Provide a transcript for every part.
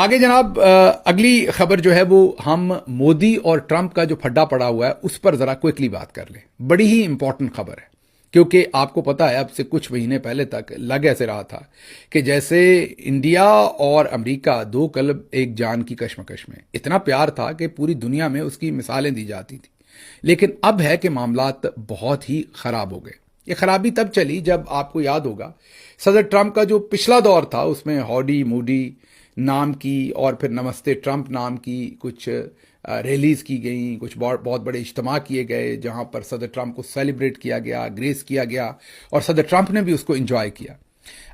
आगे जनाब, अगली खबर जो है वो हम मोदी और ट्रंप का जो फड्डा पड़ा हुआ है उस पर जरा क्विकली बात कर लें। बड़ी ही इंपॉर्टेंट खबर है, क्योंकि आपको पता है अब से कुछ महीने पहले तक लग ऐसे रहा था कि जैसे इंडिया और अमेरिका दो कल्ब एक जान की कशमकश में, इतना प्यार था कि पूरी दुनिया में उसकी मिसालें दी जाती थी। लेकिन अब है कि मामलात बहुत ही खराब हो गए। ये खराबी तब चली जब आपको याद होगा सदर ट्रंप का जो पिछला दौर था उसमें हॉडी मूडी नाम की और फिर नमस्ते ट्रंप नाम की कुछ रैलीज की गई, कुछ बहुत बड़े इज्तिमा किए गए जहां पर सदर ट्रंप को सेलिब्रेट किया गया, ग्रेस किया गया और सदर ट्रंप ने भी उसको एंजॉय किया।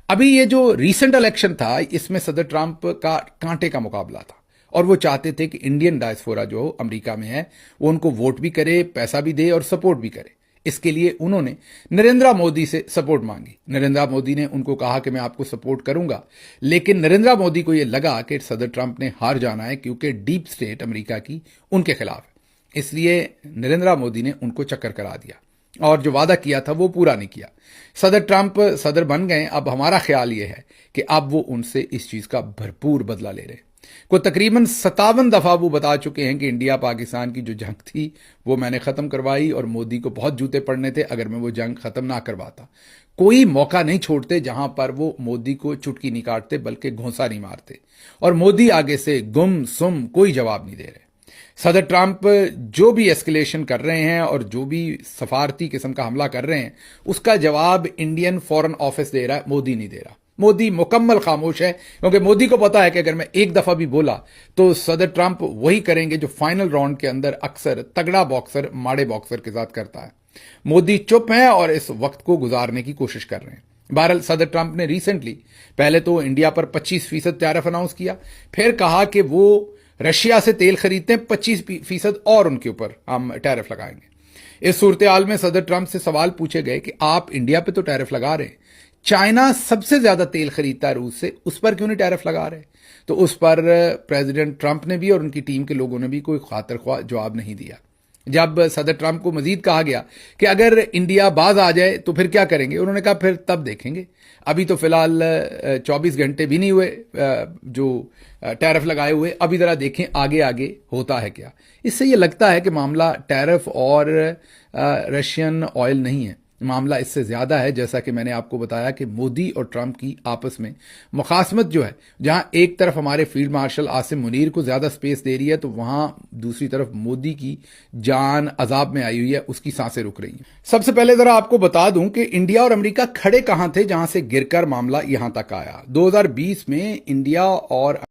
अभी ये जो रीसेंट इलेक्शन था इसमें सदर ट्रंप का कांटे का मुकाबला था और वो चाहते थे कि इंडियन डायस्पोरा जो अमेरिका में है वो उनको वोट भी करे, पैसा भी दे और सपोर्ट भी करे। इसके लिए उन्होंने नरेंद्र मोदी से सपोर्ट मांगी। नरेंद्र मोदी ने उनको कहा कि मैं आपको सपोर्ट करूंगा, लेकिन नरेंद्र मोदी को यह लगा कि सदर ट्रंप ने हार जाना है क्योंकि डीप स्टेट अमेरिका की उनके खिलाफ है। इसलिए नरेंद्र मोदी ने उनको चक्कर करा दिया और जो वादा किया था वो पूरा नहीं किया। सदर ट्रंप सदर बन गए। अब हमारा ख्याल यह है कि अब वो उनसे इस चीज का भरपूर बदला ले रहे हैं। को तकरीबन 57 दफा वो बता चुके हैं कि इंडिया पाकिस्तान की जो जंग थी वो मैंने खत्म करवाई और मोदी को बहुत जूते पड़ने थे अगर मैं वो जंग खत्म ना करवाता। कोई मौका नहीं छोड़ते जहां पर वो मोदी को चुटकी नहीं काटते बल्कि घोंसा नहीं मारते, और मोदी आगे से गुम सुम कोई जवाब नहीं दे रहे। सदर ट्रंप जो भी एस्केलेशन कर रहे हैं और जो भी सफारती किस्म का हमला कर रहे हैं उसका जवाब इंडियन फॉरेन ऑफिस दे रहा है, मोदी नहीं दे रहा। मोदी मुकम्मल खामोश है क्योंकि मोदी को पता है कि अगर मैं एक दफा भी बोला तो सदर ट्रंप वही करेंगे जो फाइनल राउंड के अंदर अक्सर तगड़ा बॉक्सर माड़े बॉक्सर के साथ करता है। मोदी चुप है और इस वक्त को गुजारने की कोशिश कर रहे हैं। बहरहाल सदर ट्रंप ने रिसेंटली पहले तो इंडिया पर 25% टैरिफ अनाउंस किया, फिर कहा कि वो रशिया से तेल खरीदते हैं 25% और उनके ऊपर हम टैरिफ लगाएंगे। इस सूरत हाल में सदर ट्रंप से सवाल पूछे गए कि आप इंडिया पे तो टैरिफ लगा रहे हैं, चाइना सबसे ज्यादा तेल खरीदता है रूस से, उस पर क्यों नहीं टैरिफ लगा रहे? तो उस पर प्रेसिडेंट ट्रंप ने भी और उनकी टीम के लोगों ने भी कोई खातिर ख्वाह जवाब नहीं दिया। जब सदर ट्रंप को मजीद कहा गया कि अगर इंडिया बाज आ जाए तो फिर क्या करेंगे, उन्होंने कहा फिर तब देखेंगे, अभी तो फिलहाल 24 घंटे भी नहीं हुए जो टैरिफ लगाए हुए, अभी जरा देखें आगे आगे होता है क्या। इससे ये लगता है कि मामला टैरिफ और रशियन ऑयल नहीं है, मामला इससे ज्यादा है। जैसा कि मैंने आपको बताया कि मोदी और ट्रंप की आपस में मुखासमत जो है, जहां एक तरफ हमारे फील्ड मार्शल आसिम मुनीर को ज्यादा स्पेस दे रही है तो वहां दूसरी तरफ मोदी की जान अजाब में आई हुई है, उसकी सांसें रुक रही हैं। सबसे पहले जरा आपको बता दूं कि इंडिया और अमेरिका खड़े कहां थे जहां से गिरकर मामला यहां तक आया। 2020 में इंडिया और